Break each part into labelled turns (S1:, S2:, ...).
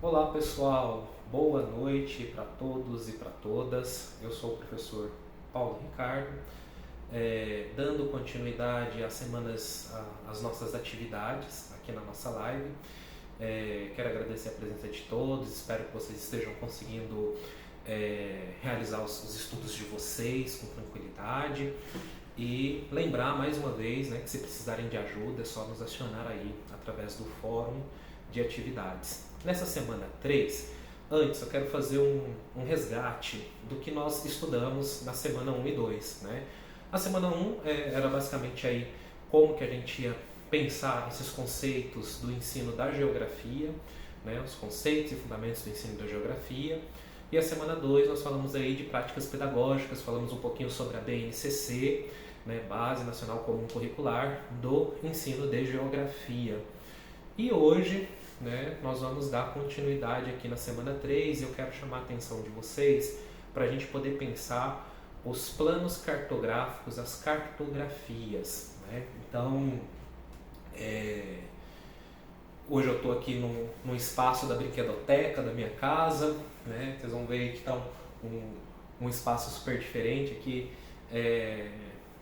S1: Olá pessoal, boa noite para todos e para todas. Eu sou o professor Paulo Ricardo, dando continuidade às semanas, às nossas atividades aqui na nossa live. Quero agradecer a presença de todos, espero que vocês estejam conseguindo realizar os estudos de vocês com tranquilidade. E lembrar mais uma vez, né, que se precisarem de ajuda é só nos acionar aí através do fórum de atividades. Nessa semana 3, antes eu quero fazer um resgate do que nós estudamos na semana 1 e 2. Né? A semana 1 era basicamente aí como que a gente ia pensar esses conceitos do ensino da geografia, né, os conceitos e fundamentos do ensino da geografia. E a semana 2 nós falamos aí de práticas pedagógicas, falamos um pouquinho sobre a BNCC, né, Base Nacional Comum Curricular do Ensino de Geografia. E hoje, né, nós vamos dar continuidade aqui na semana 3 e eu quero chamar a atenção de vocês para a gente poder pensar os planos cartográficos, as cartografias. Né? Então, hoje eu estou aqui num espaço da brinquedoteca da minha casa, né? Vocês vão ver que está um espaço super diferente aqui,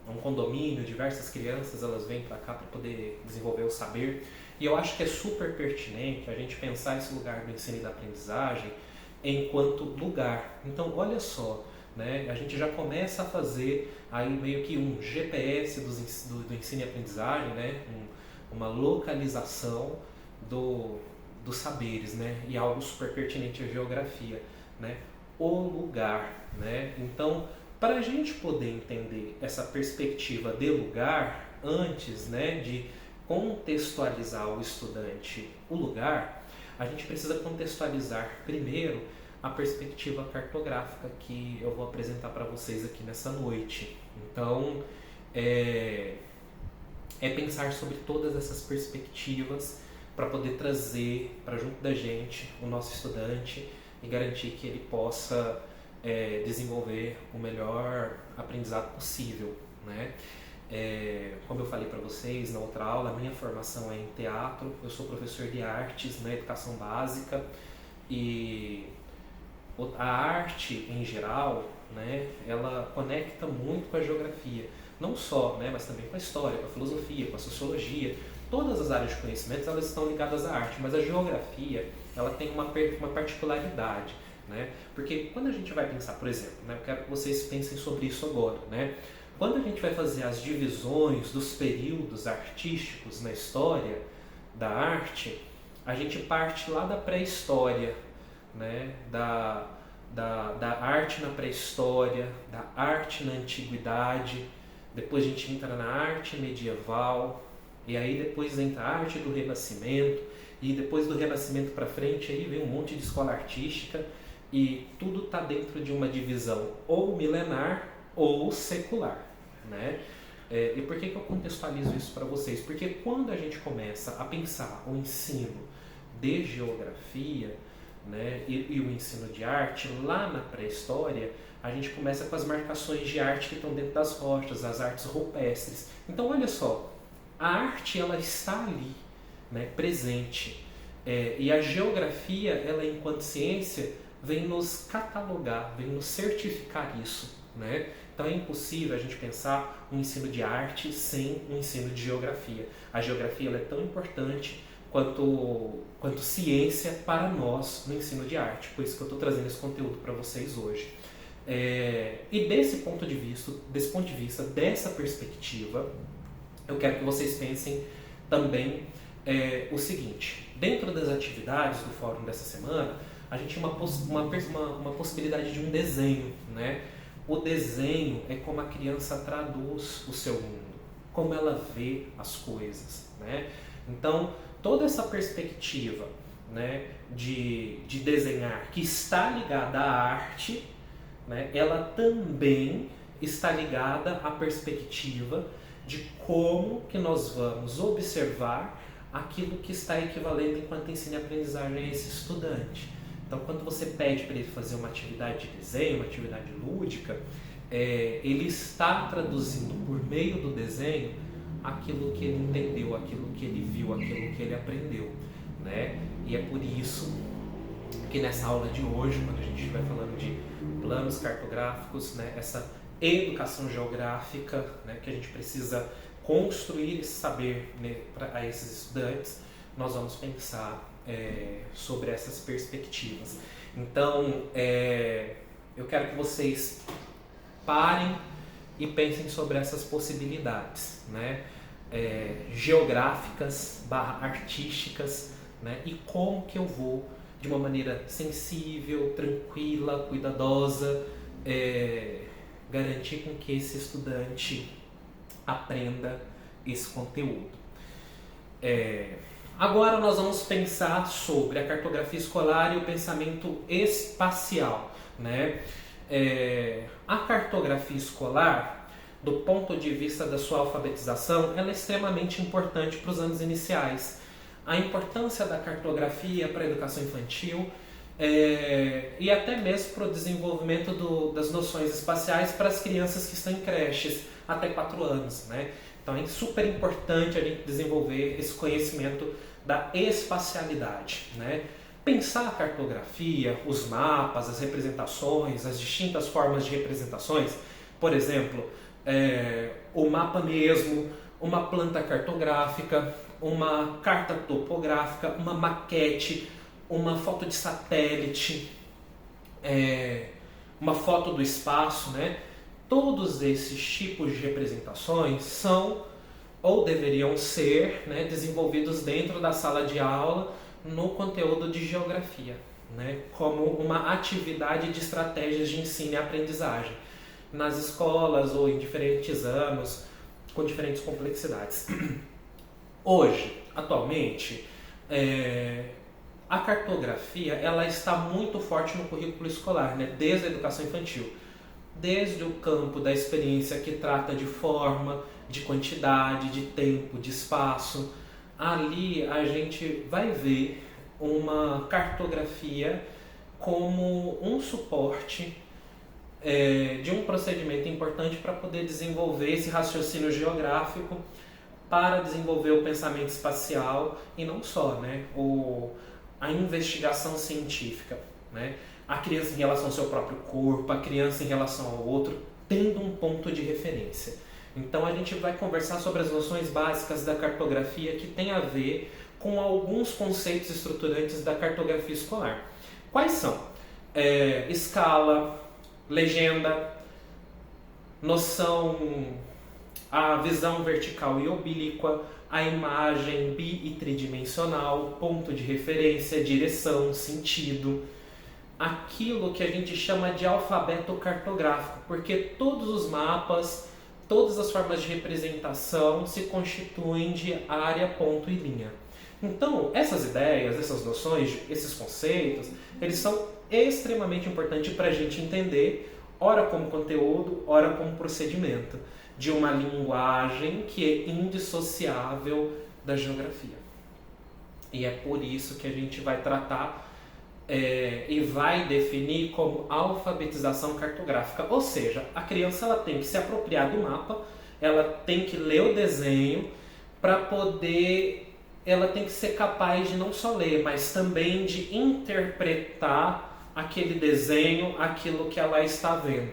S1: um condomínio, diversas crianças elas vêm para cá para poder desenvolver o saber. E eu acho que é super pertinente a gente pensar esse lugar do ensino e da aprendizagem enquanto lugar. Então, olha só, né? A gente já começa a fazer aí meio que um GPS do ensino e aprendizagem, né? Uma localização dos saberes, né? E algo super pertinente à geografia, né? O lugar, né? Então, para a gente poder entender essa perspectiva de lugar, antes, né, de contextualizar o estudante o lugar, a gente precisa contextualizar primeiro a perspectiva cartográfica que eu vou apresentar para vocês aqui nessa noite. Então, é pensar sobre todas essas perspectivas para poder trazer para junto da gente o nosso estudante e garantir que ele possa desenvolver o melhor aprendizado possível. Né? Como eu falei para vocês na outra aula, a minha formação é em teatro, eu sou professor de artes na educação básica e a arte em geral, né, ela conecta muito com a geografia, não só, né, mas também com a história, com a filosofia, com a sociologia. Todas as áreas de conhecimento elas estão ligadas à arte, mas a geografia ela tem uma particularidade. Né? Porque quando a gente vai pensar, por exemplo, né, eu quero que vocês pensem sobre isso agora, né? Quando a gente vai fazer as divisões dos períodos artísticos na história da arte, a gente parte lá da pré-história, né? Da arte na pré-história, da arte na antiguidade, depois a gente entra na arte medieval, e aí depois entra a arte do Renascimento, e depois do Renascimento para frente aí vem um monte de escola artística, e tudo está dentro de uma divisão ou milenar ou secular. Né? E por que eu contextualizo isso para vocês? Porque quando a gente começa a pensar o ensino de geografia, né, e o ensino de arte, lá na pré-história, a gente começa com as marcações de arte que estão dentro das rochas, as artes rupestres. Então, olha só, a arte ela está ali, né, presente. E a geografia, ela enquanto ciência, vem nos catalogar, vem nos certificar isso. Né? Então é impossível a gente pensar um ensino de arte sem um ensino de geografia. A geografia ela é tão importante quanto ciência para nós no ensino de arte. Por isso que eu estou trazendo esse conteúdo para vocês hoje. E desse ponto de vista, dessa perspectiva, eu quero que vocês pensem também o seguinte. Dentro das atividades do fórum dessa semana, a gente tem uma possibilidade de um desenho. Né? O desenho é como a criança traduz o seu mundo, como ela vê as coisas. Né? Então, toda essa perspectiva, né, de desenhar que está ligada à arte, né, ela também está ligada à perspectiva de como que nós vamos observar aquilo que está equivalendo enquanto ensino e aprendizagem a esse estudante. Então, quando você pede para ele fazer uma atividade de desenho, uma atividade lúdica, ele está traduzindo por meio do desenho aquilo que ele entendeu, aquilo que ele viu, aquilo que ele aprendeu. Né? E é por isso que nessa aula de hoje, quando a gente estiver falando de planos cartográficos, né, essa educação geográfica, né, que a gente precisa construir esse saber, né, para esses estudantes, nós vamos pensar sobre essas perspectivas. Então, eu quero que vocês parem e pensem sobre essas possibilidades, né, geográficas / artísticas, né, e como que eu vou, de uma maneira sensível, tranquila, cuidadosa, garantir com que esse estudante aprenda esse conteúdo. Agora nós vamos pensar sobre a cartografia escolar e o pensamento espacial, né? A cartografia escolar, do ponto de vista da sua alfabetização, ela é extremamente importante para os anos iniciais. A importância da cartografia para a educação infantil e até mesmo para o desenvolvimento das noções espaciais para as crianças que estão em creches até 4 anos, né? Então é super importante a gente desenvolver esse conhecimento da espacialidade, né? Pensar a cartografia, os mapas, as representações, as distintas formas de representações, por exemplo, o mapa mesmo, uma planta cartográfica, uma carta topográfica, uma maquete, uma foto de satélite, uma foto do espaço, né? Todos esses tipos de representações são ou deveriam ser, né, desenvolvidos dentro da sala de aula no conteúdo de geografia, né, como uma atividade de estratégias de ensino e aprendizagem nas escolas ou em diferentes anos, com diferentes complexidades. Hoje, atualmente, a cartografia ela está muito forte no currículo escolar, né, desde a educação infantil. Desde o campo da experiência que trata de forma, de quantidade, de tempo, de espaço, ali a gente vai ver uma cartografia como um suporte de um procedimento importante para poder desenvolver esse raciocínio geográfico, para desenvolver o pensamento espacial e não só, né, a investigação científica, né? A criança em relação ao seu próprio corpo, a criança em relação ao outro, tendo um ponto de referência. Então a gente vai conversar sobre as noções básicas da cartografia que tem a ver com alguns conceitos estruturantes da cartografia escolar. Quais são? Escala, legenda, a visão vertical e oblíqua, a imagem bi e tridimensional, ponto de referência, direção, sentido, aquilo que a gente chama de alfabeto cartográfico, porque todos os mapas, todas as formas de representação se constituem de área, ponto e linha. Então, essas ideias, essas noções, esses conceitos, eles são extremamente importantes para a gente entender, ora como conteúdo, ora como procedimento, de uma linguagem que é indissociável da geografia. E é por isso que a gente vai tratar e vai definir como alfabetização cartográfica. Ou seja, a criança ela tem que se apropriar do mapa, ela tem que ler o desenho para poder... Ela tem que ser capaz de não só ler, mas também de interpretar aquele desenho, aquilo que ela está vendo,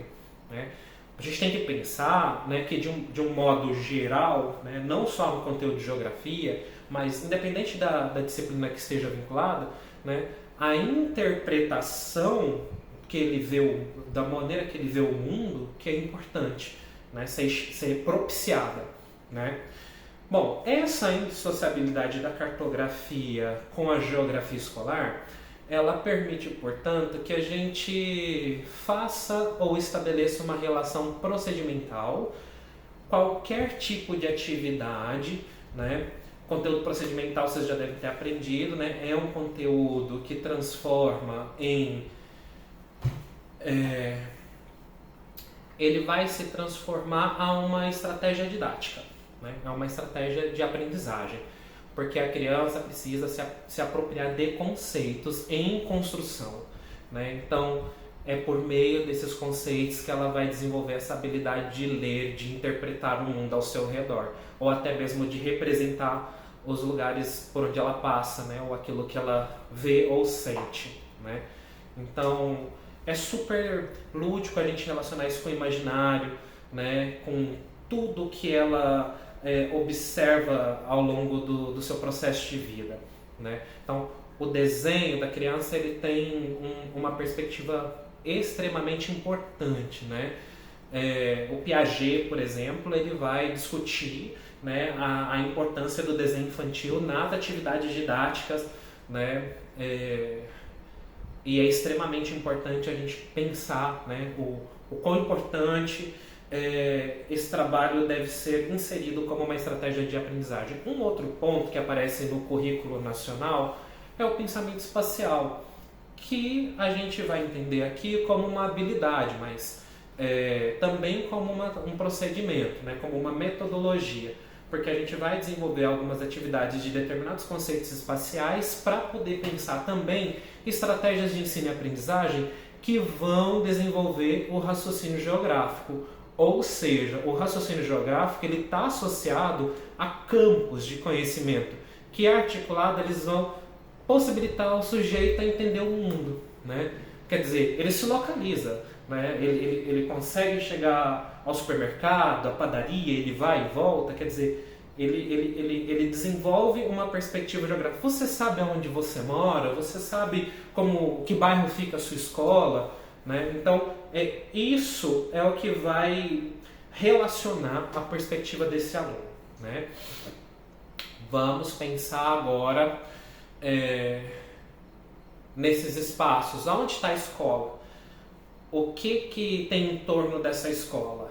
S1: né? A gente tem que pensar, né, que de um modo geral, né, não só no conteúdo de geografia, mas independente da disciplina que esteja vinculada, né, a interpretação que ele vê, da maneira que ele vê o mundo, que é importante, né, ser propiciada, né? Bom, essa indissociabilidade da cartografia com a geografia escolar, ela permite, portanto, que a gente faça ou estabeleça uma relação procedimental, qualquer tipo de atividade, né? Conteúdo procedimental vocês já devem ter aprendido, né? É um conteúdo que transforma ele vai se transformar a uma estratégia didática, né? É uma estratégia de aprendizagem, porque a criança precisa se apropriar de conceitos em construção, né? Então, é por meio desses conceitos que ela vai desenvolver essa habilidade de ler, de interpretar o mundo ao seu redor, ou até mesmo de representar os lugares por onde ela passa, né? Ou aquilo que ela vê ou sente, né? Então, é super lúdico a gente relacionar isso com o imaginário, né? Com tudo que ela observa ao longo do seu processo de vida, né? Então, o desenho da criança ele tem uma perspectiva extremamente importante, né? O Piaget, por exemplo, ele vai discutir, né, a importância do desenho infantil nas atividades didáticas, né? E é extremamente importante a gente pensar, né, o quão importante esse trabalho deve ser inserido como uma estratégia de aprendizagem. Um outro ponto que aparece no currículo nacional é o pensamento espacial, que a gente vai entender aqui como uma habilidade, mas também como um procedimento, né, como uma metodologia, porque a gente vai desenvolver algumas atividades de determinados conceitos espaciais para poder pensar também estratégias de ensino e aprendizagem que vão desenvolver o raciocínio geográfico. Ou seja, o raciocínio geográfico ele está associado a campos de conhecimento que articulado eles vão possibilitar ao sujeito a entender o mundo, né? Quer dizer, ele se localiza, né? Ele consegue chegar ao supermercado, à padaria, ele vai e volta, quer dizer, ele desenvolve uma perspectiva geográfica. Você sabe aonde você mora, você sabe que bairro fica a sua escola, né? Então, isso é o que vai relacionar a perspectiva desse aluno, né? Vamos pensar agora nesses espaços. Onde está a escola? O que tem em torno dessa escola,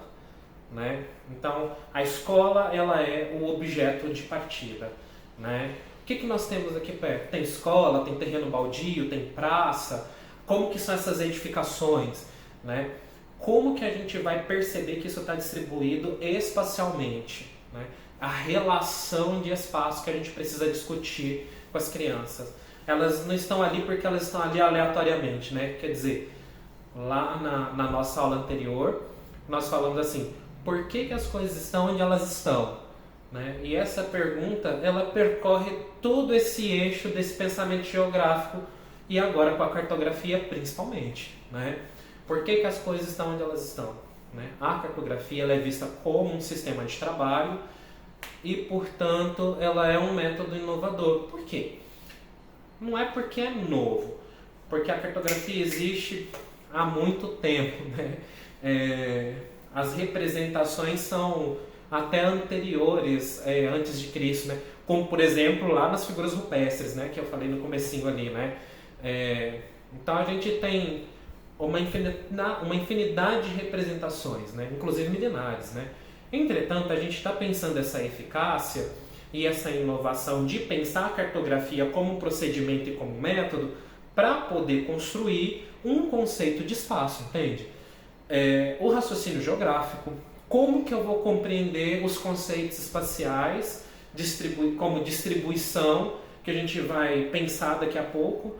S1: né? Então, a escola ela é o objeto de partida, né? O que nós temos aqui perto? Tem escola, tem terreno baldio, tem praça. Como que são essas edificações, né? Como que a gente vai perceber que isso está distribuído espacialmente, né? A relação de espaço que a gente precisa discutir com as crianças. Elas não estão ali porque elas estão ali aleatoriamente, né? Quer dizer, lá na nossa aula anterior, nós falamos assim, por que as coisas estão onde elas estão? Né? E essa pergunta, ela percorre todo esse eixo desse pensamento geográfico e agora com a cartografia principalmente, né? Por que as coisas estão onde elas estão? Né? A cartografia ela é vista como um sistema de trabalho e, portanto, ela é um método inovador. Por quê? Não é porque é novo, porque a cartografia existe há muito tempo, né? As representações são até anteriores, antes de Cristo, né? Como, por exemplo, lá nas figuras rupestres, né? Que eu falei no comecinho ali, né? Então a gente tem uma infinidade de representações, né? Inclusive milenares, né? Entretanto, a gente está pensando essa eficácia e essa inovação de pensar a cartografia como um procedimento e como método para poder construir um conceito de espaço, entende? O raciocínio geográfico, como que eu vou compreender os conceitos espaciais, como distribuição, que a gente vai pensar daqui a pouco,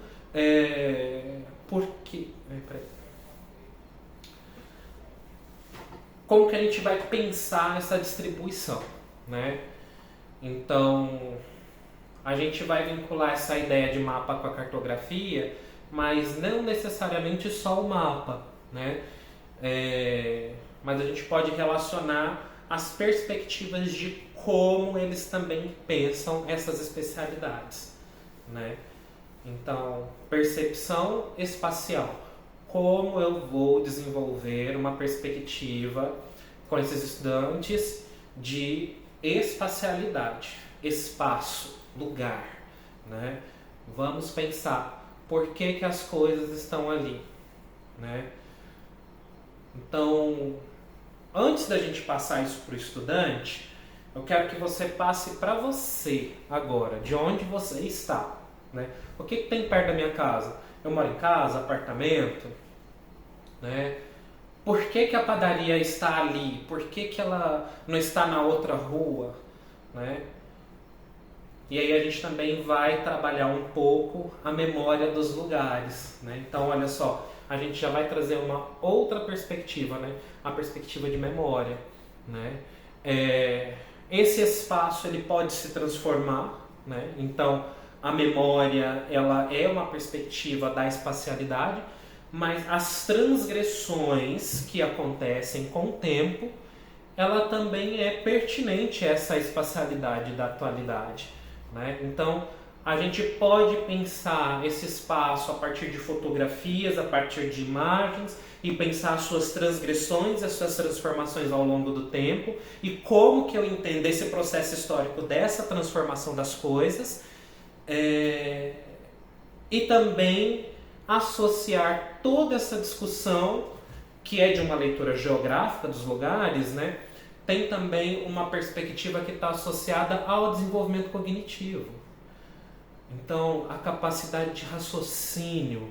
S1: como que a gente vai pensar essa distribuição, né? Então, a gente vai vincular essa ideia de mapa com a cartografia, mas não necessariamente só o mapa, né? Mas a gente pode relacionar as perspectivas de como eles também pensam essas especialidades, né? Então, percepção espacial. Como eu vou desenvolver uma perspectiva com esses estudantes de espacialidade, espaço, lugar, né? Vamos pensar por que as coisas estão ali, né? Então, antes da gente passar isso para o estudante, eu quero que você passe para você agora, de onde você está, né? O que tem perto da minha casa? Eu moro em casa, apartamento, né? Por que a padaria está ali? Por que ela não está na outra rua, né? E aí a gente também vai trabalhar um pouco a memória dos lugares, né? Então, olha só, a gente já vai trazer uma outra perspectiva, né? A perspectiva de memória, né? Esse espaço ele pode se transformar, né? Então, a memória ela é uma perspectiva da espacialidade, mas as transgressões que acontecem com o tempo, ela também é pertinente a essa espacialidade da atualidade, né? Então, a gente pode pensar esse espaço a partir de fotografias, a partir de imagens, e pensar as suas transgressões, as suas transformações ao longo do tempo, e como que eu entendo esse processo histórico dessa transformação das coisas, e também associar toda essa discussão, que é de uma leitura geográfica dos lugares, né? Tem também uma perspectiva que está associada ao desenvolvimento cognitivo. Então, a capacidade de raciocínio,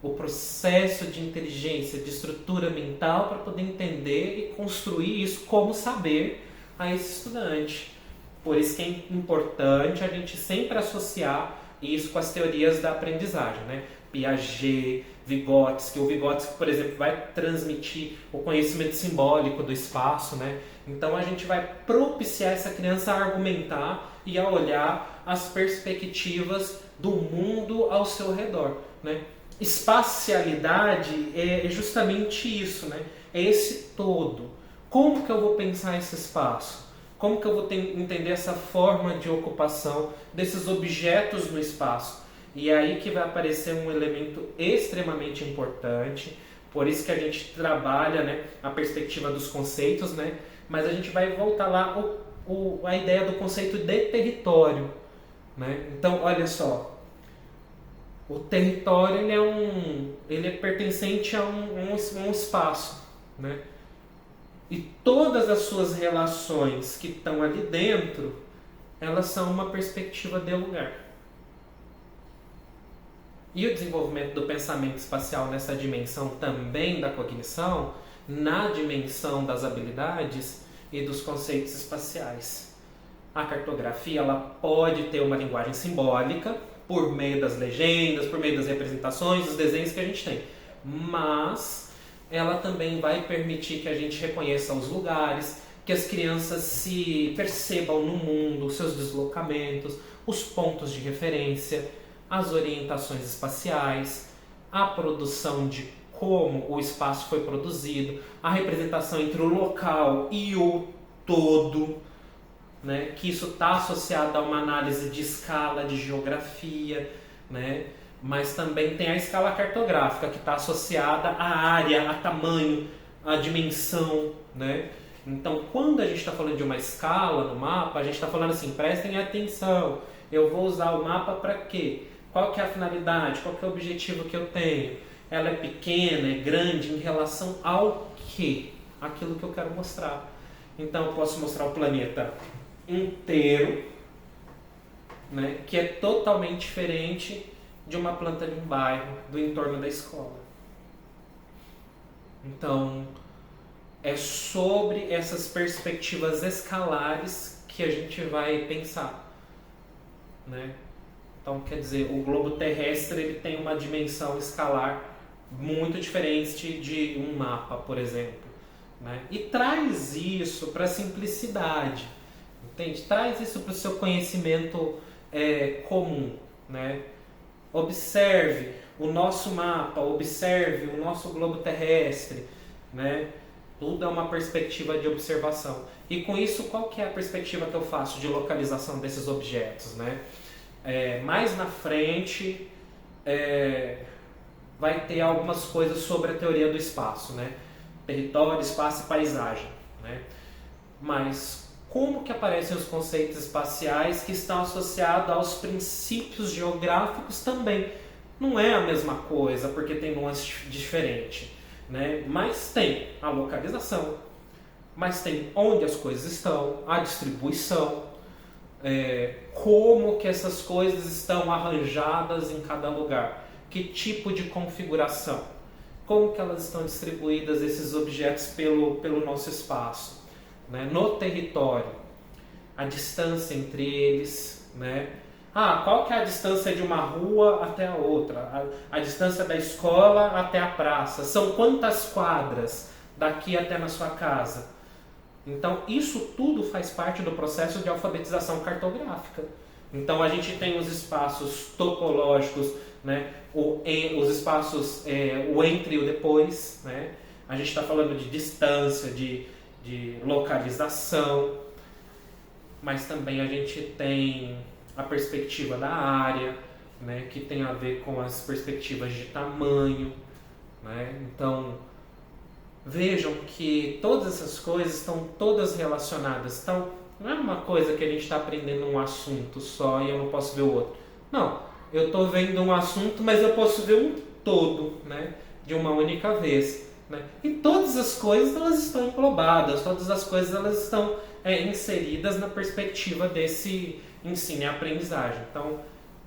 S1: o processo de inteligência, de estrutura mental para poder entender e construir isso como saber a esse estudante. Por isso que é importante a gente sempre associar isso com as teorias da aprendizagem, né? Piaget, Vygotsky. O Vygotsky, por exemplo, vai transmitir o conhecimento simbólico do espaço, né? Então a gente vai propiciar essa criança a argumentar e a olhar as perspectivas do mundo ao seu redor, né? Espacialidade é justamente isso, né? É esse todo. Como que eu vou pensar esse espaço? Como que eu vou entender essa forma de ocupação desses objetos no espaço? E é aí que vai aparecer um elemento extremamente importante, por isso que a gente trabalha, né, a perspectiva dos conceitos, né? Mas a gente vai voltar lá a ideia do conceito de território, né? Então, olha só, o território ele é pertencente a um espaço, né? E todas as suas relações que estão ali dentro, elas são uma perspectiva de lugar. E o desenvolvimento do pensamento espacial nessa dimensão também da cognição, na dimensão das habilidades e dos conceitos espaciais. A cartografia ela pode ter uma linguagem simbólica, por meio das legendas, por meio das representações, dos desenhos que a gente tem. Mas ela também vai permitir que a gente reconheça os lugares, que as crianças se percebam no mundo, os seus deslocamentos, os pontos de referência, as orientações espaciais, a produção de como o espaço foi produzido, a representação entre o local e o todo, né? Que isso está associado a uma análise de escala, de geografia, né? Mas também tem a escala cartográfica, que está associada à área, a tamanho, à dimensão, né? Então, quando a gente está falando de uma escala no mapa, a gente está falando assim, prestem atenção, eu vou usar o mapa para quê? Qual que é a finalidade? Qual que é o objetivo que eu tenho? Ela é pequena, é grande em relação ao quê? Aquilo que eu quero mostrar. Então, eu posso mostrar o planeta inteiro, né, que é totalmente diferente de uma planta de um bairro, do entorno da escola. Então, é sobre essas perspectivas escalares que a gente vai pensar, né? Então, quer dizer, o globo terrestre ele tem uma dimensão escalar muito diferente de um mapa, por exemplo, né? E traz isso para a simplicidade, entende? Traz isso para o seu conhecimento comum, né? Observe o nosso mapa, observe o nosso globo terrestre, né? Tudo é uma perspectiva de observação. E com isso, qual que é a perspectiva que eu faço de localização desses objetos, né? Mais na frente vai ter algumas coisas sobre a teoria do espaço, né? Território, espaço e paisagem, né? Mas como que aparecem os conceitos espaciais que estão associados aos princípios geográficos também? Não é a mesma coisa, porque tem nuances diferentes, né? Mas tem a localização, mas tem onde as coisas estão, a distribuição, como que essas coisas estão arranjadas em cada lugar, que tipo de configuração, como que elas estão distribuídas, esses objetos pelo nosso espaço, né? No território, a distância entre eles, né? Qual que é a distância de uma rua até a outra? A distância da escola até a praça? São quantas quadras daqui até na sua casa? Então, isso tudo faz parte do processo de alfabetização cartográfica. Então, a gente tem os espaços topológicos né? Os espaços, o entre e o depois, né? A gente está falando de distância, de localização, mas também a gente tem a perspectiva da área, né? Que tem a ver com as perspectivas de tamanho, né? Então, vejam que todas essas coisas estão todas relacionadas. Então, não é uma coisa que a gente está aprendendo um assunto só e eu não posso ver o outro. Não, eu estou vendo um assunto, mas eu posso ver um todo, né? De uma única vez. Né? E todas as coisas elas estão englobadas, todas as coisas elas estão inseridas na perspectiva desse ensino e aprendizagem. Então,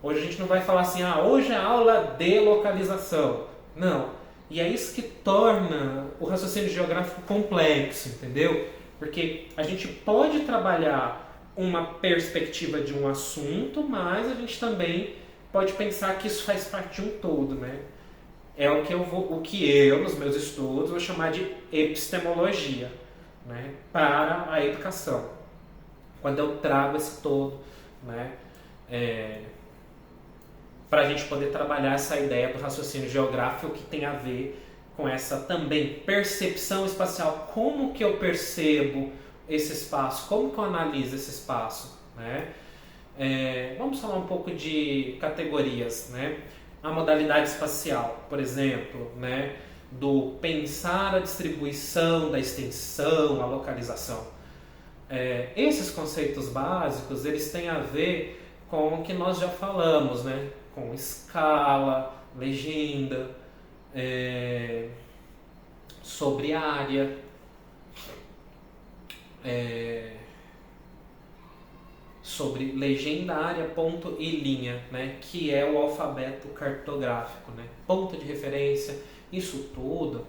S1: hoje a gente não vai falar assim, hoje é aula de localização. Não. E é isso que torna o raciocínio geográfico complexo, entendeu? Porque a gente pode trabalhar uma perspectiva de um assunto, mas a gente também pode pensar que isso faz parte de um todo, né? É o que eu, nos meus estudos, vou chamar de epistemologia, né, para a educação. Quando eu trago esse todo, né, para a gente poder trabalhar essa ideia do raciocínio geográfico que tem a ver com essa também percepção espacial. Como que eu percebo esse espaço? Como que eu analiso esse espaço? Né? Vamos falar um pouco de categorias, né? A modalidade espacial, por exemplo, né? Do pensar a distribuição, da extensão, a localização. Esses conceitos básicos, eles têm a ver com o que nós já falamos, né? Com escala, legenda, sobre área, sobre legenda, área, ponto e linha, né? Que é o alfabeto cartográfico, né? Ponto de referência, isso tudo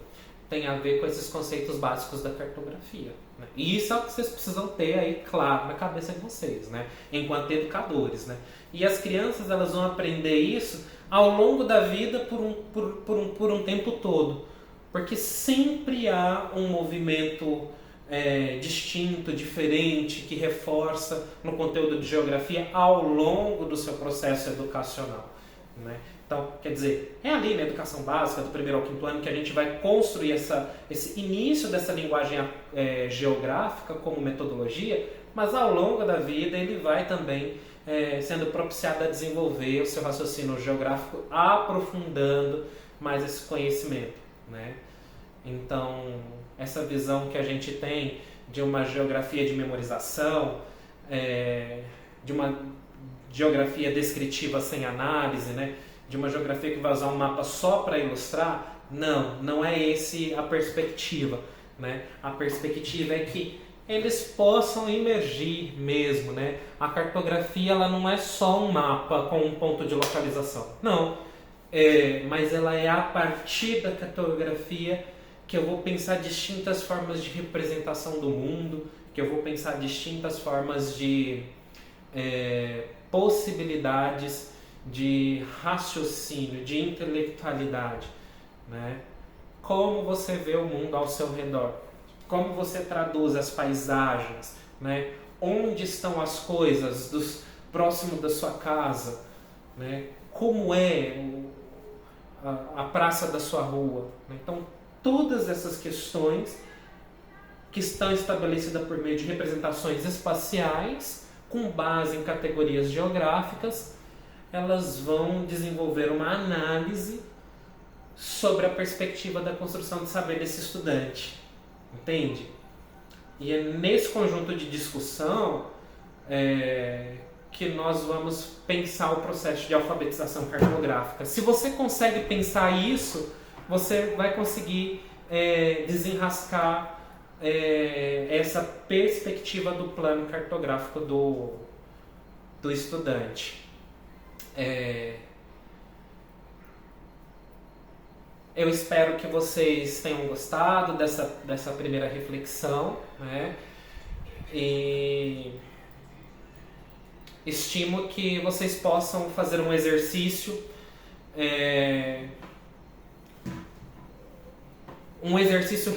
S1: tem a ver com esses conceitos básicos da cartografia. Né? E isso é o que vocês precisam ter aí claro na cabeça de vocês, né? Enquanto educadores, né? E as crianças elas vão aprender isso ao longo da vida por um tempo todo, porque sempre há um movimento distinto, diferente, que reforça no conteúdo de geografia ao longo do seu processo educacional. Né? Então, quer dizer, é ali na educação básica, do primeiro ao quinto ano, que a gente vai construir esse início dessa linguagem geográfica como metodologia, mas ao longo da vida ele vai também sendo propiciado a desenvolver o seu raciocínio geográfico, aprofundando mais esse conhecimento. Né? Então, essa visão que a gente tem de uma geografia de memorização, de uma geografia descritiva sem análise, né? De uma geografia que vai usar um mapa só para ilustrar, não é esse a perspectiva. Né? A perspectiva é que eles possam emergir mesmo. Né? A cartografia ela não é só um mapa com um ponto de localização, não. Mas ela é a partir da cartografia que eu vou pensar distintas formas de representação do mundo, que eu vou pensar distintas formas de possibilidades de raciocínio, de intelectualidade. Né? Como você vê o mundo ao seu redor, como você traduz as paisagens, né? Onde estão as coisas próximo da sua casa, né? Como é a praça da sua rua. Né? Então, todas essas questões que estão estabelecidas por meio de representações espaciais, com base em categorias geográficas, elas vão desenvolver uma análise sobre a perspectiva da construção de saber desse estudante. Entende? E é nesse conjunto de discussão que nós vamos pensar o processo de alfabetização cartográfica. Se você consegue pensar isso, você vai conseguir desenrascar essa perspectiva do plano cartográfico do estudante. Eu espero que vocês tenham gostado dessa primeira reflexão, né? E estimo que vocês possam fazer um exercício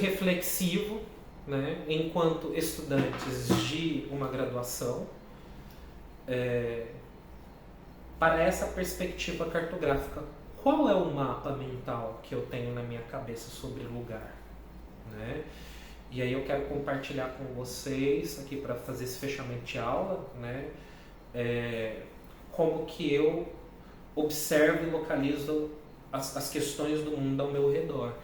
S1: reflexivo, né, enquanto estudantes de uma graduação, para essa perspectiva cartográfica qual é o mapa mental que eu tenho na minha cabeça sobre lugar, né? E aí eu quero compartilhar com vocês aqui para fazer esse fechamento de aula, né? Como que eu observo e localizo as questões do mundo ao meu redor,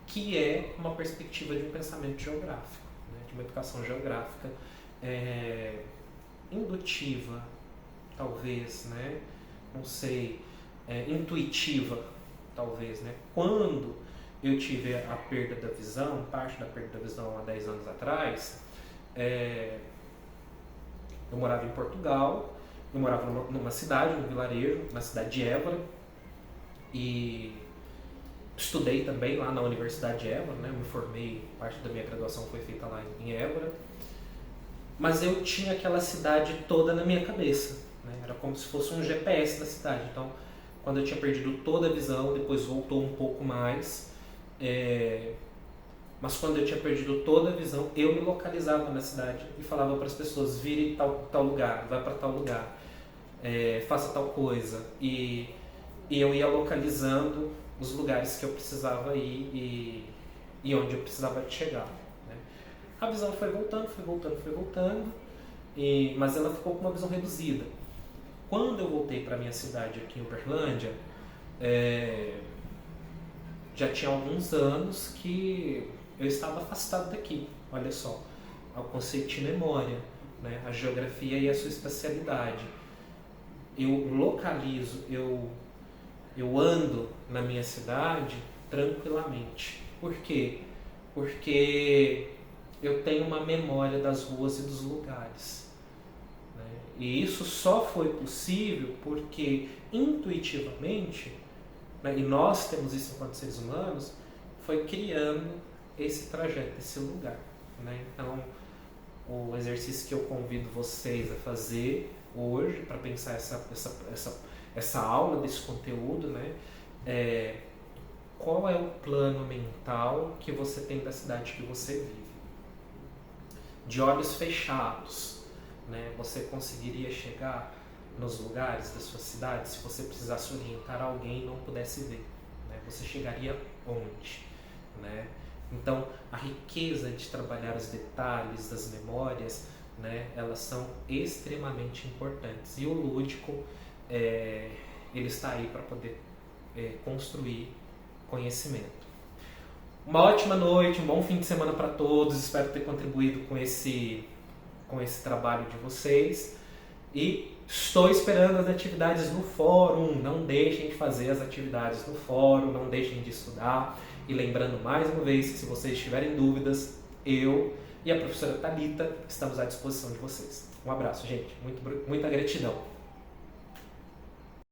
S1: que é uma perspectiva de um pensamento geográfico, né? De uma educação geográfica indutiva, talvez, né? Não sei, intuitiva, talvez, né? Quando eu tive a perda da visão, parte da perda da visão há 10 anos atrás, eu morava em Portugal, eu morava numa cidade, num vilarejo, na cidade de Évora, e estudei também lá na Universidade de Évora, né? Me formei, parte da minha graduação foi feita lá em Évora, mas eu tinha aquela cidade toda na minha cabeça, né? Era como se fosse um GPS da cidade. Então, quando eu tinha perdido toda a visão, depois voltou um pouco mais, mas quando eu tinha perdido toda a visão, eu me localizava na cidade e falava para as pessoas: vire tal lugar, vai para tal lugar, faça tal coisa, e eu ia localizando os lugares que eu precisava ir e onde eu precisava chegar, né? A visão foi voltando, mas ela ficou com uma visão reduzida. Quando eu voltei para minha cidade aqui em Uberlândia, já tinha alguns anos que eu estava afastado daqui. Olha só, o conceito de memória, né? A geografia e a sua espacialidade. Eu localizo, eu ando na minha cidade tranquilamente. Por quê? Porque eu tenho uma memória das ruas e dos lugares, né? E isso só foi possível porque intuitivamente, né, e nós temos isso enquanto seres humanos, foi criando esse trajeto, esse lugar, né? Então, o exercício que eu convido vocês a fazer hoje, para pensar essa aula desse conteúdo, né? Qual é o plano mental que você tem da cidade que você vive? De olhos fechados, né? Você conseguiria chegar nos lugares da sua cidade se você precisasse orientar alguém e não pudesse ver, né? Você chegaria onde, né? Então, a riqueza de trabalhar os detalhes das memórias, né, elas são extremamente importantes. E o lúdico, ele está aí para poder construir conhecimento. Uma ótima noite, um bom fim de semana para todos. Espero ter contribuído com esse trabalho de vocês. E estou esperando as atividades no fórum. Não deixem de fazer as atividades no fórum, não deixem de estudar. E lembrando mais uma vez que se vocês tiverem dúvidas, eu e a professora Thalita estamos à disposição de vocês. Um abraço, gente. Muita gratidão.